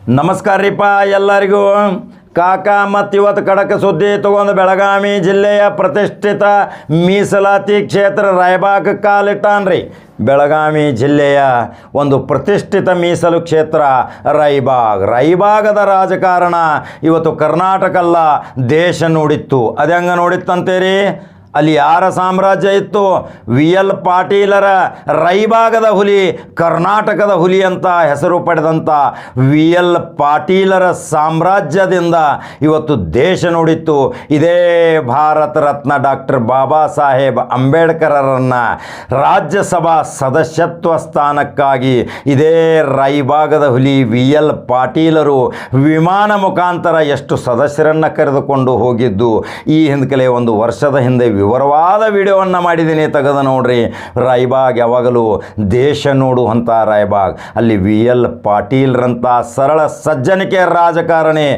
ನಮಸ್ಕಾರ ರೀಪ ಎಲ್ಲರಿಗೂ. ಕಾಕ ಮತ್ತು ಇವತ್ತು ಖಡಕ್ ಸುದ್ದಿ ತಗೊಂಡು ಬೆಳಗಾವಿ ಜಿಲ್ಲೆಯ ಪ್ರತಿಷ್ಠಿತ ಮೀಸಲಾತಿ ಕ್ಷೇತ್ರ ರಾಯಬಾಗ್ ಕಾಲಿಟ್ಟಾನ್ರಿ. ಬೆಳಗಾವಿ ಜಿಲ್ಲೆಯ ಒಂದು ಪ್ರತಿಷ್ಠಿತ ಮೀಸಲು ಕ್ಷೇತ್ರ ರಾಯಬಾಗದ ರಾಜಕಾರಣ ಇವತ್ತು ಕರ್ನಾಟಕ ಅಲ್ಲ ದೇಶ ನೋಡಿತ್ತು. ಅದು ಹೆಂಗೆ ನೋಡಿತ್ತಂತೀರಿ? ಅಲ್ಲಿ ಯಾರ ಸಾಮ್ರಾಜ್ಯ ಇತ್ತು? VL ಪಾಟೀಲರ ರಾಯಬಾಗದ ಹುಲಿ, ಕರ್ನಾಟಕದ ಹುಲಿ ಅಂತ ಹೆಸರು ಪಡೆದಂಥ VL ಪಾಟೀಲರ ಸಾಮ್ರಾಜ್ಯದಿಂದ ಇವತ್ತು ದೇಶ ನೋಡಿತ್ತು. ಇದೇ ಭಾರತ ರತ್ನ ಡಾಕ್ಟರ್ ಬಾಬಾ ಸಾಹೇಬ್ ಅಂಬೇಡ್ಕರರನ್ನು ರಾಜ್ಯಸಭಾ ಸದಸ್ಯತ್ವ ಸ್ಥಾನಕ್ಕಾಗಿ ಇದೇ ರಾಯಬಾಗದ ಹುಲಿ VL ಪಾಟೀಲರು ವಿಮಾನ ಮುಖಾಂತರ ಎಷ್ಟು ಸದಸ್ಯರನ್ನು ಕರೆದುಕೊಂಡು ಹೋಗಿದ್ದು ಈ ಹಿಂದಕಲೇ ಒಂದು ವರ್ಷದ ಹಿಂದೆ ವಿವರವಾದ ವಿಡಿಯೋವನ್ನು ಮಾಡಿದ್ದೀನಿ, ತೆಗೆದು ನೋಡ್ರಿ. ರಾಯಬಾಗ್ ಯಾವಾಗಲೂ ದೇಶ ನೋಡುವಂಥ ರಾಯಬಾಗ್. ಅಲ್ಲಿ VL ಪಾಟೀಲ್ರಂಥ ಸರಳ ಸಜ್ಜನಿಕೆ ರಾಜಕಾರಣಿ,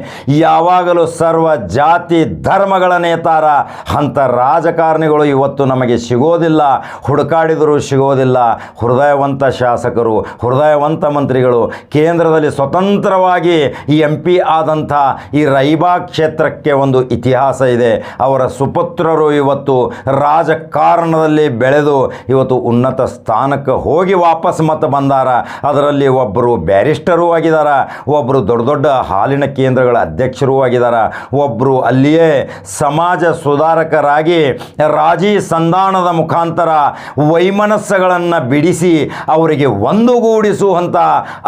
ಯಾವಾಗಲೂ ಸರ್ವ ಜಾತಿ ಧರ್ಮಗಳ ನೇತಾರ. ಅಂಥ ರಾಜಕಾರಣಿಗಳು ಇವತ್ತು ನಮಗೆ ಸಿಗೋದಿಲ್ಲ, ಹುಡುಕಾಡಿದರೂ ಸಿಗೋದಿಲ್ಲ. ಹೃದಯವಂತ ಶಾಸಕರು, ಹೃದಯವಂತ ಮಂತ್ರಿಗಳು, ಕೇಂದ್ರದಲ್ಲಿ ಸ್ವತಂತ್ರವಾಗಿ MP ಆದಂಥ ಈ ರಾಯಬಾಗ್ ಕ್ಷೇತ್ರಕ್ಕೆ ಒಂದು ಇತಿಹಾಸ ಇದೆ. ಅವರ ಸುಪುತ್ರರು ಇವತ್ತು ರಾಜಕಾರಣದಲ್ಲಿ ಬೆಳೆದು ಇವತ್ತು ಉನ್ನತ ಸ್ಥಾನಕ್ಕೆ ಹೋಗಿ ವಾಪಸ್ ಮತ್ತೆ ಬಂದಾರ. ಅದರಲ್ಲಿ ಒಬ್ಬರು ಬ್ಯಾರಿಸ್ಟರೂ ಆಗಿದ್ದಾರೆ, ಒಬ್ಬರು ದೊಡ್ಡ ದೊಡ್ಡ ಹಾಲಿನ ಕೇಂದ್ರಗಳ ಅಧ್ಯಕ್ಷರೂ ಆಗಿದ್ದಾರೆ, ಒಬ್ಬರು ಅಲ್ಲಿಯೇ ಸಮಾಜ ಸುಧಾರಕರಾಗಿ ರಾಜಿ ಸಂಧಾನದ ಮುಖಾಂತರ ವೈಮನಸ್ಸುಗಳನ್ನು ಬಿಡಿಸಿ ಅವರಿಗೆ ಒಂದುಗೂಡಿಸುವಂಥ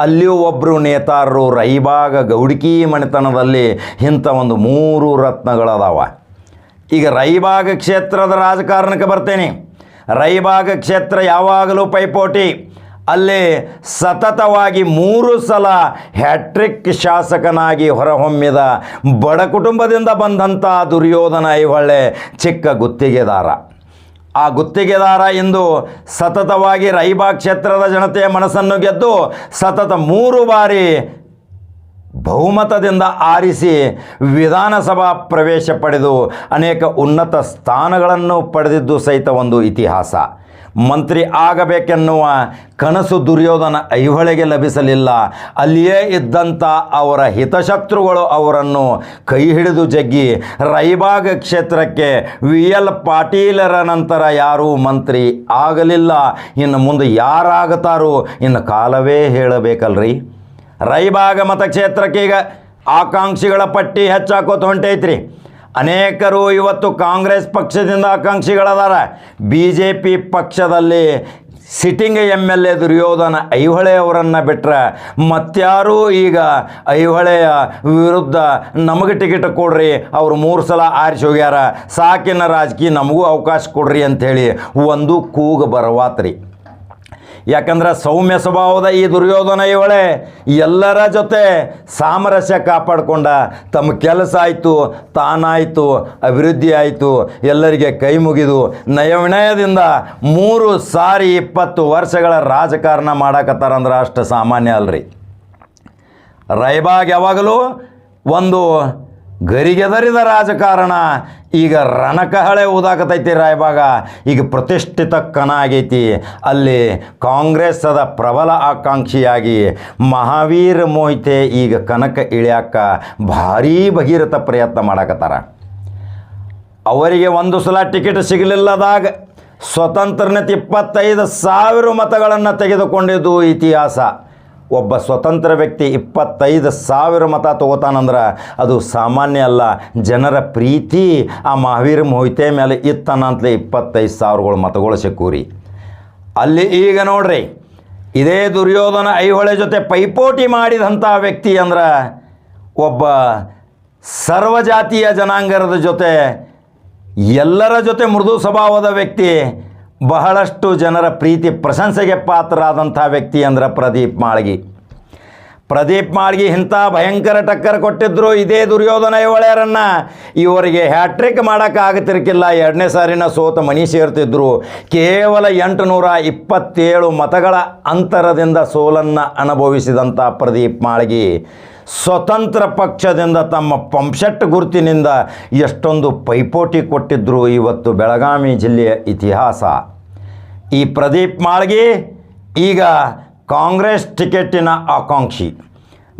ಅಲ್ಲಿಯೂ ಒಬ್ಬರು ನೇತಾರರು. ರಾಯಬಾಗ್ ಗೌಡಿಕಿ ಮನೆತನದಲ್ಲಿ ಇಂಥ ಒಂದು 3 ರತ್ನಗಳದಾವ. ಈಗ ರಾಯಬಾಗ್ ಕ್ಷೇತ್ರದ ರಾಜಕಾರಣಕ್ಕೆ ಬರ್ತೇನೆ. ರಾಯಬಾಗ್ ಕ್ಷೇತ್ರ ಯಾವಾಗಲೂ ಪೈಪೋಟಿ. ಅಲ್ಲಿ ಸತತವಾಗಿ 3 ಸಲ ಹ್ಯಾಟ್ರಿಕ್ ಶಾಸಕನಾಗಿ ಹೊರಹೊಮ್ಮಿದ ಬಡ ಕುಟುಂಬದಿಂದ ಬಂದಂಥ ದುರ್ಯೋಧನ ಐಹೊಳೆ ಚಿಕ್ಕ ಗುತ್ತಿಗೆದಾರ. ಆ ಗುತ್ತಿಗೆದಾರ ಇಂದು ಸತತವಾಗಿ ರಾಯಬಾಗ್ ಕ್ಷೇತ್ರದ ಜನತೆಯ ಮನಸ್ಸನ್ನು ಗೆದ್ದು ಸತತ 3 ಬಾರಿ ಬಹುಮತದಿಂದ ಆರಿಸಿ ವಿಧಾನಸಭಾ ಪ್ರವೇಶ ಪಡೆದು ಅನೇಕ ಉನ್ನತ ಸ್ಥಾನಗಳನ್ನು ಪಡೆದಿದ್ದು ಸಹಿತ ಒಂದು ಇತಿಹಾಸ. ಮಂತ್ರಿ ಆಗಬೇಕೆನ್ನುವ ಕನಸು ದುರ್ಯೋಧನ ಐಹೊಳೆಗೆ ಲಭಿಸಲಿಲ್ಲ. ಅಲ್ಲಿಯೇ ಇದ್ದಂಥ ಅವರ ಹಿತಶತ್ರುಗಳು ಅವರನ್ನು ಕೈ ಹಿಡಿದು ಜಗ್ಗಿ ರಾಯಬಾಗ್ ಕ್ಷೇತ್ರಕ್ಕೆ VL ಪಾಟೀಲರ ನಂತರ ಯಾರೂ ಮಂತ್ರಿ ಆಗಲಿಲ್ಲ. ಇನ್ನು ಮುಂದೆ ಯಾರಾಗುತ್ತಾರೋ ಇನ್ನು ಕಾಲವೇ ಹೇಳಬೇಕಲ್ರಿ. ರಾಯಬಾಗ್ ಮತಕ್ಷೇತ್ರಕ್ಕೆ ಈಗ ಆಕಾಂಕ್ಷಿಗಳ ಪಟ್ಟಿ ಹೆಚ್ಚಾಕೋತ ಹೊಂಟೈತ್ರಿ. ಅನೇಕರು ಇವತ್ತು ಕಾಂಗ್ರೆಸ್ ಪಕ್ಷದಿಂದ ಆಕಾಂಕ್ಷಿಗಳದಾರ. BJP ಪಕ್ಷದಲ್ಲಿ ಸಿಟ್ಟಿಂಗ್ MLA ದುರ್ಯೋಧನ ಐಹೊಳೆ ಅವರನ್ನು ಬಿಟ್ಟರೆ ಮತ್ತಾರೂ ಈಗ ಐಹೊಳೆಯ ವಿರುದ್ಧ ನಮಗೆ ಟಿಕೆಟ್ ಕೊಡ್ರಿ, ಅವರು 3 ಸಲ ಆರಿಸಿ ಹೋಗ್ಯಾರ, ಸಾಕಿನ ರಾಜಕೀಯ ನಮಗೂ ಅವಕಾಶ ಕೊಡ್ರಿ ಅಂಥೇಳಿ ಒಂದು ಕೂಗು ಬರವಾತ್ರಿ. ಯಾಕಂದ್ರೆ ಸೌಮ್ಯ ಸ್ವಭಾವದ ಈ ದುರ್ಯೋಧನ ಐಹೊಳೆ ಎಲ್ಲರ ಜೊತೆ ಸಾಮರಸ್ಯ ಕಾಪಾಡಿಕೊಂಡ ತಮ್ಮ ಕೆಲಸ ಆಯಿತು, ತಾನಾಯಿತು, ಅಭಿವೃದ್ಧಿ ಆಯಿತು, ಎಲ್ಲರಿಗೆ ಕೈ ಮುಗಿದು ನಯವಿನಯದಿಂದ 3 ಸಾರಿ 20 ವರ್ಷಗಳ ರಾಜಕಾರಣ ಮಾಡಕತ್ತಾರಂದ್ರೆ ಅಷ್ಟು ಸಾಮಾನ್ಯ ಅಲ್ರಿ. ರಾಯಬಾಗ್ ಯಾವಾಗಲೂ ಒಂದು ಗರಿಗೆದರಿದ ರಾಜಕಾರಣ. ಈಗ ರಣಕಹಳೆ ಊದಾಕತೈತಿ ರಾಯಬಾಗ. ಈಗ ಪ್ರತಿಷ್ಠಿತ ಕಣ ಆಗೈತಿ. ಅಲ್ಲಿ ಕಾಂಗ್ರೆಸ್ಸದ ಪ್ರಬಲ ಆಕಾಂಕ್ಷಿಯಾಗಿ ಮಹಾವೀರ್ ಮೊಹಿತೆ ಈಗ ಕನಕ ಇಳಿಯಾಕ ಭಾರೀ ಭಗೀರಥ ಪ್ರಯತ್ನ ಮಾಡಕತ್ತಾರ. ಅವರಿಗೆ 1 ಸಲ ಟಿಕೆಟ್ ಸಿಗಲಿಲ್ಲದಾಗ ಸ್ವತಂತ್ರನತೆ 25,000 ಮತಗಳನ್ನು ತೆಗೆದುಕೊಂಡಿದ್ದು ಇತಿಹಾಸ. ಒಬ್ಬ ಸ್ವತಂತ್ರ ವ್ಯಕ್ತಿ 25,000 ಮತ ತಗೋತಾನಂದ್ರೆ ಅದು ಸಾಮಾನ್ಯ ಅಲ್ಲ. ಜನರ ಪ್ರೀತಿ ಆ ಮಹಾವೀರ್ ಮೊಹಿತೆ ಮೇಲೆ ಇತ್ತನಂತಲೇ 25,000 ಮತಗಳು ಸಿಕ್ಕೂರಿ. ಅಲ್ಲಿ ಈಗ ನೋಡ್ರಿ, ಇದೇ ದುರ್ಯೋಧನ ಐಹೊಳೆ ಜೊತೆ ಪೈಪೋಟಿ ಮಾಡಿದಂಥ ವ್ಯಕ್ತಿ ಅಂದ್ರೆ ಒಬ್ಬ ಸರ್ವಜಾತಿಯ ಜನಾಂಗದ ಜೊತೆ ಎಲ್ಲರ ಜೊತೆ ಮೃದು ಸ್ವಭಾವದ ವ್ಯಕ್ತಿ, ಬಹಳಷ್ಟು ಜನರ ಪ್ರೀತಿ ಪ್ರಶಂಸೆಗೆ ಪಾತ್ರರಾದಂಥ ವ್ಯಕ್ತಿ ಅಂದ್ರೆ ಪ್ರದೀಪ್ ಮಾಳ್ಗಿ ಇಂಥ ಭಯಂಕರ ಟಕ್ಕರ್ ಕೊಟ್ಟಿದ್ದರು ಇದೇ ದುರ್ಯೋಧನ ಐಹೊಳೆಯರನ್ನು. ಇವರಿಗೆ ಹ್ಯಾಟ್ರಿಕ್ ಮಾಡೋಕ್ಕಾಗತಿರ್ಕಿಲ್ಲ. 2ನೇ ಸಾರಿನ ಸೋತ ಮನಿ ಸೇರ್ತಿದ್ರು. ಕೇವಲ 827 ಮತಗಳ ಅಂತರದಿಂದ ಸೋಲನ್ನು ಅನುಭವಿಸಿದಂಥ ಪ್ರದೀಪ್ ಮಾಳ್ಗಿ ಸ್ವತಂತ್ರ ಪಕ್ಷದಿಂದ ತಮ್ಮ ಪಂಪ್ಸೆಟ್ ಗುರುತಿನಿಂದ ಎಷ್ಟೊಂದು ಪೈಪೋಟಿ ಕೊಟ್ಟಿದ್ದರು. ಇವತ್ತು ಬೆಳಗಾವಿ ಜಿಲ್ಲೆಯ ಇತಿಹಾಸ. ಈ ಪ್ರದೀಪ್ ಮಾಳ್ಗಿ ಈಗ ಕಾಂಗ್ರೆಸ್ ಟಿಕೆಟಿನ ಆಕಾಂಕ್ಷಿ.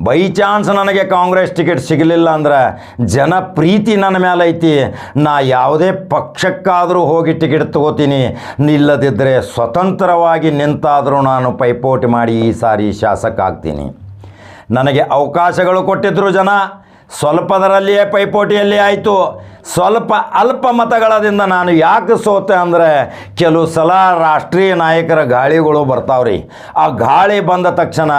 ಬೈ ಚಾನ್ಸ್ ನನಗೆ ಕಾಂಗ್ರೆಸ್ ಟಿಕೆಟ್ ಸಿಗಲಿಲ್ಲ ಅಂದ್ರೆ ಜನ ಪ್ರೀತಿ ನನ್ನ ಮೇಲೆ ಐತಿ, ನಾ ಯಾವುದೇ ಪಕ್ಷಕ್ಕಾದರೂ ಹೋಗಿ ಟಿಕೆಟ್ ತಗೋತೀನಿ, ಇಲ್ಲದಿದ್ದರೆ ಸ್ವತಂತ್ರವಾಗಿ ನಿಂತಾದರೂ ನಾನು ಪೈಪೋಟಿ ಮಾಡಿ ಈ ಸಾರಿ ಶಾಸಕ ಆಗ್ತೀನಿ. ನನಗೆ ಅವಕಾಶಗಳು ಕೊಟ್ಟಿದ್ದರು ಜನ, ಸ್ವಲ್ಪದರಲ್ಲಿಯೇ ಪೈಪೋಟಿಯಲ್ಲಿ ಆಯಿತು. ಸ್ವಲ್ಪ ಅಲ್ಪ ಮತಗಳದಿಂದ ನಾನು ಯಾಕೆ ಸೋತೆ ಅಂದರೆ ಕೆಲವು ಸಲ ರಾಷ್ಟ್ರೀಯ ನಾಯಕರ ಗಾಳಿಗಳು ಬರ್ತಾವ್ರಿ. ಆ ಗಾಳಿ ಬಂದ ತಕ್ಷಣ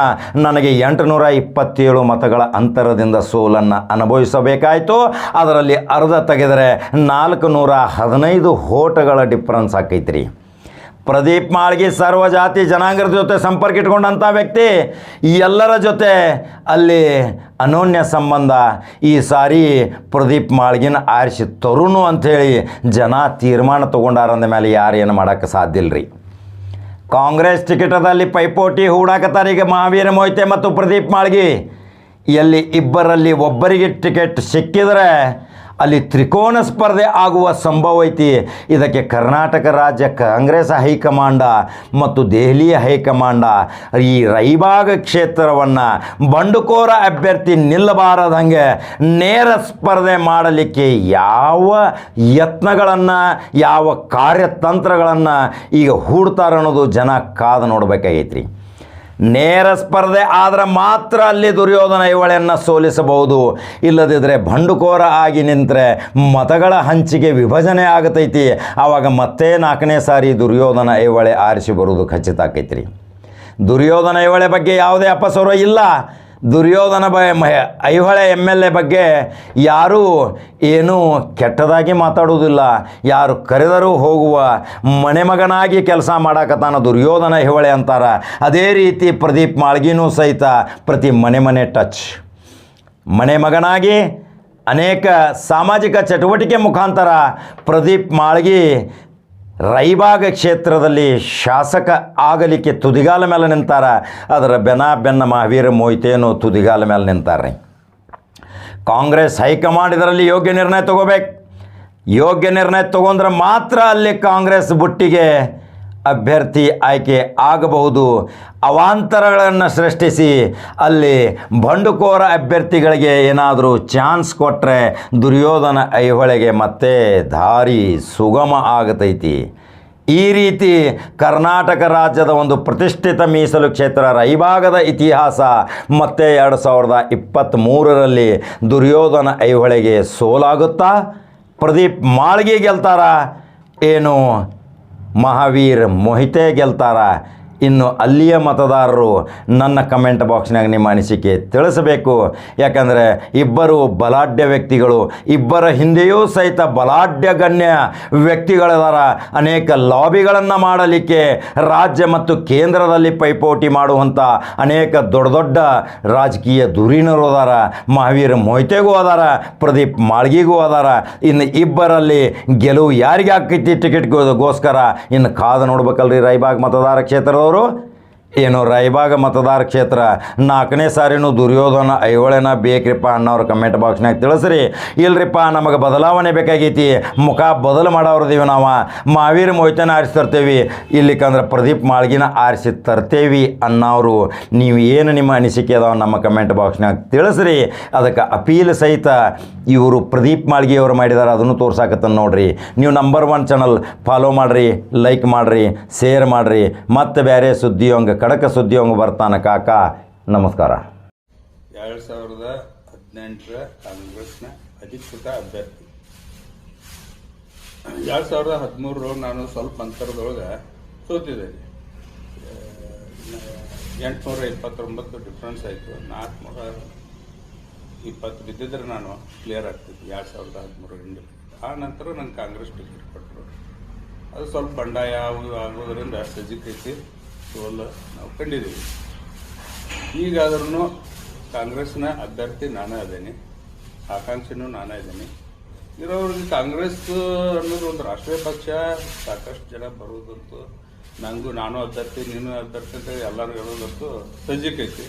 ನನಗೆ 827 ಮತಗಳ ಅಂತರದಿಂದ ಸೋಲನ್ನು ಅನುಭವಿಸಬೇಕಾಯಿತು. ಅದರಲ್ಲಿ ಅರ್ಧ ತೆಗೆದರೆ 415 ಓಟ್ಗಳ ಡಿಫ್ರೆನ್ಸ್ ಆಕೈತ್ರಿ. ಪ್ರದೀಪ್ ಮಾಳ್ಗಿ ಸರ್ವ ಜಾತಿ ಜನಾಂಗದ ಜೊತೆ ಸಂಪರ್ಕ ಇಟ್ಕೊಂಡಂಥ ವ್ಯಕ್ತಿ, ಎಲ್ಲರ ಜೊತೆ ಅಲ್ಲಿ ಅನೋನ್ಯ ಸಂಬಂಧ. ಈ ಸಾರಿ ಪ್ರದೀಪ್ ಮಾಳ್ಗಿನ ಆರಿಸಿ ತರುಣು ಅಂಥೇಳಿ ಜನ ತೀರ್ಮಾನ ತೊಗೊಂಡಾರಂದ ಮೇಲೆ ಯಾರೇನು ಮಾಡೋಕ್ಕೆ ಸಾಧ್ಯ ಇಲ್ಲರಿ. ಕಾಂಗ್ರೆಸ್ ಟಿಕೆಟದಲ್ಲಿ ಪೈಪೋಟಿ ಹೂಡಾಕತ್ತಾರೆ ಈಗ ಮಹಾವೀರ ಮೊಯ್ತೆ ಮತ್ತು ಪ್ರದೀಪ್ ಮಾಳ್ಗಿ. ಎಲ್ಲಿ ಇಬ್ಬರಲ್ಲಿ ಒಬ್ಬರಿಗೆ ಟಿಕೆಟ್ ಸಿಕ್ಕಿದರೆ ಅಲ್ಲಿ ತ್ರಿಕೋನ ಸ್ಪರ್ಧೆ ಆಗುವ ಸಂಭವ ಐತಿ. ಇದಕ್ಕೆ ಕರ್ನಾಟಕ ರಾಜ್ಯ ಕಾಂಗ್ರೆಸ್ ಹೈಕಮಾಂಡ ಮತ್ತು ದೆಹಲಿಯ ಹೈಕಮಾಂಡ ಈ ರಾಯಬಾಗ ಕ್ಷೇತ್ರವನ್ನು ಬಂಡುಕೋರ ಅಭ್ಯರ್ಥಿ ನಿಲ್ಲಬಾರದಂಗೆ ನೇರ ಸ್ಪರ್ಧೆ ಮಾಡಲಿಕ್ಕೆ ಯಾವ ಯತ್ನಗಳನ್ನು, ಯಾವ ಕಾರ್ಯತಂತ್ರಗಳನ್ನು ಈಗ ಹೂಡ್ತಾರೆ ಅನ್ನೋದು ಜನ ಕಾದು ನೋಡಬೇಕಾಗೈತ್ರಿ. ನೇರ ಸ್ಪರ್ಧೆ ಆದ್ರೆ ಮಾತ್ರ ಅಲ್ಲಿ ದುರ್ಯೋಧನ ಐಹೊಳೆಯನ್ನು ಸೋಲಿಸಬಹುದು. ಇಲ್ಲದಿದ್ದರೆ ಬಂಡುಕೋರ ಆಗಿ ನಿಂತರೆ ಮತಗಳ ಹಂಚಿಕೆ ವಿಭಜನೆ ಆಗತೈತಿ. ಆವಾಗ ಮತ್ತೆ 4ನೇ ಸಾರಿ ದುರ್ಯೋಧನ ಐಹೊಳೆ ಆರಿಸಿ ಬರುವುದು ಖಚಿತ ಆಕೈತ್ರಿ. ದುರ್ಯೋಧನ ಐಹೊಳೆ ಬಗ್ಗೆ ಯಾವುದೇ ಅಪಸ್ವರ ಇಲ್ಲ. ದುರ್ಯೋಧನ ಐಹೊಳೆ MLA ಬಗ್ಗೆ ಯಾರೂ ಏನೂ ಕೆಟ್ಟದಾಗಿ ಮಾತಾಡುವುದಿಲ್ಲ. ಯಾರು ಕರೆದರೂ ಹೋಗುವ ಮನೆ ಮಗನಾಗಿ ಕೆಲಸ ಮಾಡಾಕತ್ತಾನ ದುರ್ಯೋಧನ ಐಹೊಳೆ ಅಂತಾರ. ಅದೇ ರೀತಿ ಪ್ರದೀಪ್ ಮಾಳ್ಗಿನೂ ಸಹಿತ ಪ್ರತಿ ಮನೆ ಟಚ್, ಮನೆ ಮಗನಾಗಿ ಅನೇಕ ಸಾಮಾಜಿಕ ಚಟುವಟಿಕೆ ಮುಖಾಂತರ ಪ್ರದೀಪ್ ಮಾಳ್ಗಿ ರಾಯಬಾಗ ಕ್ಷೇತ್ರದಲ್ಲಿ ಶಾಸಕ ಆಗಲಿಕ್ಕೆ ತುದಿಗಾಲ ಮೇಲೆ ನಿಂತಾರ. ಅದರ ಬೆನ್ನ ಮಹಾವೀರ ಮೊಯ್ತೇನು ತುದಿಗಾಲ ಮೇಲೆ ನಿಂತಾರೆ. ಕಾಂಗ್ರೆಸ್ ಹೈಕಮಾಂಡ್ ಇದರಲ್ಲಿ ಯೋಗ್ಯ ನಿರ್ಣಯ ತಗೋಬೇಕು. ಯೋಗ್ಯ ನಿರ್ಣಯ ತಗೊಂಡ್ರೆ ಮಾತ್ರ ಅಲ್ಲಿ ಕಾಂಗ್ರೆಸ್ ಬುಟ್ಟಿಗೆ ಅಭ್ಯರ್ಥಿ ಆಯ್ಕೆ ಆಗಬಹುದು. ಅವಾಂತರಗಳನ್ನು ಸೃಷ್ಟಿಸಿ ಅಲ್ಲಿ ಬಂಡುಕೋರ ಅಭ್ಯರ್ಥಿಗಳಿಗೆ ಏನಾದರೂ ಚಾನ್ಸ್ ಕೊಟ್ಟರೆ ದುರ್ಯೋಧನ ಐಹೊಳೆಗೆ ಮತ್ತೆ ದಾರಿ ಸುಗಮ ಆಗತೈತಿ. ಈ ರೀತಿ ಕರ್ನಾಟಕ ರಾಜ್ಯದ ಒಂದು ಪ್ರತಿಷ್ಠಿತ ಮೀಸಲು ಕ್ಷೇತ್ರ ರಾಯಬಾಗದ ಇತಿಹಾಸ ಮತ್ತೆ 2023ರಲ್ಲಿ ದುರ್ಯೋಧನ ಐಹೊಳೆಗೆ ಸೋಲಾಗುತ್ತಾ, ಪ್ರದೀಪ್ ಮಾಳ್ಗಿ ಗೆಲ್ತಾರ, ಏನು ಮಹಾವೀರ್ ಮೊಹಿತೆ ಗೆಲ್ತಾರ? ಇನ್ನು ಅಲ್ಲಿಯ ಮತದಾರರು ನನ್ನ ಕಮೆಂಟ್ ಬಾಕ್ಸ್ನಾಗ ನಿಮ್ಮ ಅನಿಸಿಕೆ ತಿಳಿಸಬೇಕು. ಯಾಕಂದರೆ ಇಬ್ಬರು ಬಲಾಢ್ಯ ವ್ಯಕ್ತಿಗಳು, ಇಬ್ಬರ ಹಿಂದೆಯೂ ಸಹಿತ ಬಲಾಢ್ಯ ಗಣ್ಯ ವ್ಯಕ್ತಿಗಳಿದಾರ. ಅನೇಕ ಲಾಬಿಗಳನ್ನು ಮಾಡಲಿಕ್ಕೆ ರಾಜ್ಯ ಮತ್ತು ಕೇಂದ್ರದಲ್ಲಿ ಪೈಪೋಟಿ ಮಾಡುವಂಥ ಅನೇಕ ದೊಡ್ಡ ರಾಜಕೀಯ ಧುರೀಣರು ಅದಾರ. ಮಹಾವೀರ್ ಮೊಯ್ತೆಗೂ ಅದಾರ, ಪ್ರದೀಪ್ ಮಾಳ್ಗಿಗೂ ಅದಾರ. ಇನ್ನು ಇಬ್ಬರಲ್ಲಿ ಗೆಲುವು ಯಾರಿಗೆ ಆಕೈತಿ ಟಿಕೆಟ್ಗೋಸ್ಕರ ಇನ್ನು ಕಾದು ನೋಡ್ಬೇಕಲ್ರಿ ರಾಯಬಾಗ್ ಮತದಾರ ಕ್ಷೇತ್ರದ ಏನು ರಾಯಬಾಗ ಮತದಾರ ಕ್ಷೇತ್ರ 4ನೇ ಸಾರಿನೂ ದುರ್ಯೋಧನ ಐಹೊಳೆನ ಬೇಕ್ರಿಪ್ಪ ಅನ್ನೋರು ಕಮೆಂಟ್ ಬಾಕ್ಸ್ನಾಗ ತಿಳಿಸ್ರಿ. ಇಲ್ರಿಪ್ಪ ನಮಗೆ ಬದಲಾವಣೆ ಬೇಕಾಗೈತಿ, ಮುಖ ಬದಲು ಮಾಡೋರ್ದೀವಿ, ನಾವು ಮಹಾವೀರ್ ಮೊಯ್ತೆನ ಆರಿಸಿ ತರ್ತೇವೆ, ಇಲ್ಲಿಕಂದ್ರೆ ಪ್ರದೀಪ್ ಮಾಳ್ಗಿನ ಆರಿಸಿ ತರ್ತೇವಿ ಅನ್ನೋರು ನೀವು ಏನು ನಿಮ್ಮ ಅನಿಸಿಕೆ ಅದಾವ ನಮ್ಮ ಕಮೆಂಟ್ ಬಾಕ್ಸ್ನಾಗ ತಿಳಿಸ್ರಿ. ಅದಕ್ಕೆ ಅಪೀಲ್ ಸಹಿತ ಇವರು ಪ್ರದೀಪ್ ಮಾಳ್ಗಿಯವರು ಮಾಡಿದ್ದಾರೆ, ಅದನ್ನು ತೋರ್ಸಾಕತ್ತ ನೋಡ್ರಿ. ನೀವು ನಂಬರ್ 1 ಚಾನಲ್ ಫಾಲೋ ಮಾಡಿರಿ, ಲೈಕ್ ಮಾಡಿರಿ, ಶೇರ್ ಮಾಡಿರಿ. ಮತ್ತು ಬೇರೆ ಸುದ್ದಿ ಹಂಗೆ ಖಡಕ ಸುದ್ದಿ ಹಂಗೆ ಬರ್ತಾನೆ ಕಾಕ. ನಮಸ್ಕಾರ. 2018 ಕಾಂಗ್ರೆಸ್ನ ಅಧಿಕೃತ ಅಭ್ಯರ್ಥಿ. 2013 ನಾನು ಸ್ವಲ್ಪ ಅಂತರದೊಳಗೆ ಸೋತಿದ್ದೇನೆ. 829 ಡಿಫ್ರೆನ್ಸ್ ಆಯಿತು. 420 ಬಿದ್ದಿದ್ರೆ ನಾನು ಕ್ಲಿಯರ್ ಆಗ್ತಿದ್ದೆ 2013 ಆ ನಂತರ ನಂಗೆ ಕಾಂಗ್ರೆಸ್ ಟಿಕೆಟ್ ಕೊಟ್ಟರು. ಅದು ಸ್ವಲ್ಪ ಬಂಡಾಯ ಆಗೋದ್ರಿಂದ ಸಜ್ಜಿಕೈತಿ ಸೋಲು ನಾವು ಕಂಡಿದ್ದೀವಿ. ಈಗಾದ್ರೂ ಕಾಂಗ್ರೆಸ್ನ ಅಭ್ಯರ್ಥಿ ನಾನೇ ಅದೇನೆ, ಆಕಾಂಕ್ಷಿನೂ ನಾನೇ ಇದ್ದೀನಿ. ಇರೋರಿಗೆ ಕಾಂಗ್ರೆಸ್ ಅನ್ನೋದು ಒಂದು ರಾಷ್ಟ್ರೀಯ ಪಕ್ಷ, ಸಾಕಷ್ಟು ಜನ ಬರೋದಂತೂ ನಾನು ಅಭ್ಯರ್ಥಿ ನೀನು ಅಭ್ಯರ್ಥಿ ಅಂತ ಎಲ್ಲರೂ ಹೇಳೋದಂತೂ ಸಜ್ಜಿಕೈತಿ.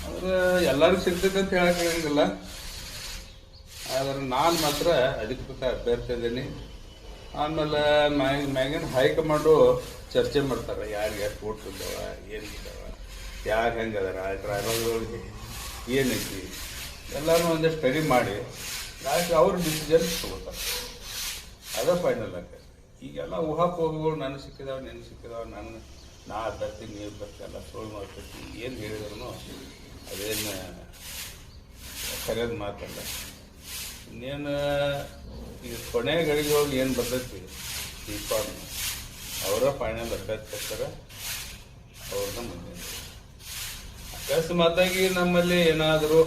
ಆದರೆ ಎಲ್ಲರಿಗೂ ಸಿಗ್ತೈತೆ ಅಂತ ಹೇಳೋಕ್ಕಾಗಂಗಿಲ್ಲ. ಆದರೆ ನಾನು ಮಾತ್ರ ಅಧಿಕೃತ ಅಭ್ಯರ್ಥಿ ಇದ್ದೀನಿ. ಆಮೇಲೆ ಮ್ಯಾಗಿನ ಹೈಕಮಾಂಡು ಚರ್ಚೆ ಮಾಡ್ತಾರೆ, ಯಾರಿಗೆ ಎಷ್ಟು ಓಟ್ ಇದ್ದಾವ, ಏನಿದ್ದಾವ. ಯಾರು ಹೆಂಗೆ ಅದಾರ ಡ್ರೈವರ್ಗಳಿಗೆ ಏನೈತಿ ಎಲ್ಲನೂ ಒಂದೇ ಸ್ಟಡಿ ಮಾಡಿ ಲಾಸ್ಟ್ ಅವ್ರ ಡಿಸಿಷನ್ ತಗೋತಾರೆ. ಅದೇ ಫೈನಲ್ ಆಗಿ. ಈಗೆಲ್ಲ ಊಹಾಪೋಹಗಳು ನನಗೆ ಸಿಕ್ಕಿದಾವೆ, ನಿನ್ಗೆ ಸಿಕ್ಕಿದಾವೆ, ನಾ ಅಭ್ಯರ್ಥಿ ನೀವು ಅಭ್ಯರ್ಥಿ ಎಲ್ಲ ಸುಳ್ಳು ಮಾಡ್ತೈತಿ ಏನು ಹೇಳಿದ್ರು ಅದೇನು ಸರಿಯಾದ ಮಾತಲ್ಲ. ಇನ್ನೇನು ಈಗ ಕೊನೆ ಗಳಿಗೆ ಹೋಗಿ ಏನು ಬರ್ತೈತಿ ದೀಪಾವಳಿ ಅವರ ಫೈನಲ್ ಅಭ್ಯರ್ಥಿ ಆಗ್ತಾರೆ, ಅವ್ರನ್ನ ಮುಂದೆ ಅಕಸ್ಮಾತಾಗಿ ನಮ್ಮಲ್ಲಿ ಏನಾದರೂ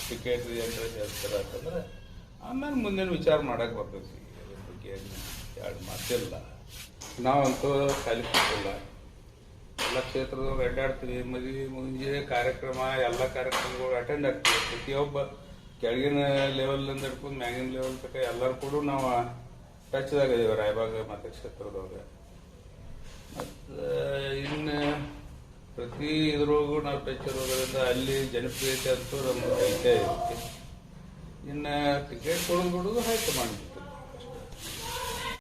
ಟಿಕೆಟ್ ಅಂತ ಹೇಳ್ತಾರೆ ಅಂತಂದ್ರೆ ಆಮೇಲೆ ಮುಂದಿನ ವಿಚಾರ ಮಾಡಕ್ಕೆ ಬರ್ತೈತಿ. ಅದ್ರ ಬಗ್ಗೆ ಎರಡು ಮಾತಿಲ್ಲ. ನಾವಂತೂ ಖಾಲಿ ಕೊಟ್ಟಿಲ್ಲ, ಎಲ್ಲ ಕ್ಷೇತ್ರದವ್ರು ಅಡ್ಡಾಡ್ತೀವಿ. ಮದುವೆ ಮುಂಜೆ ಕಾರ್ಯಕ್ರಮ ಎಲ್ಲ ಕಾರ್ಯಕ್ರಮಗಳು ಅಟೆಂಡ್ ಆಗ್ತೀವಿ. ಪ್ರತಿಯೊಬ್ಬ ಕೆಳಗಿನ ಲೆವೆಲ್ನಿಂದ ಹಿಡ್ಕೊಂಡು ಮ್ಯಾಗಿನ ಲೆವೆಲ್ ತನಕ ಎಲ್ಲರೂ ಕೂಡ ನಾವು ಟಚ್ದಾಗ ಇದೀವಿ ರಾಯಬಾಗ ಮತಕ್ಷೇತ್ರದವ್ರೆ. ಮತ್ತು ಇನ್ನು ಪ್ರತಿ ಇದ್ರೊಳಗೂ ನಾವು ಟಚ್ ಇರೋದ್ರಿಂದ ಅಲ್ಲಿ ಜನಪ್ರಿಯತೆ ಅಂತೂ ನಮ್ಗೆ ಐತೆ ಇರುತ್ತೆ. ಇನ್ನು ಟಿಕೆಟ್ ಕೊಡೋದು ಹೈಕಮಾಂಡ್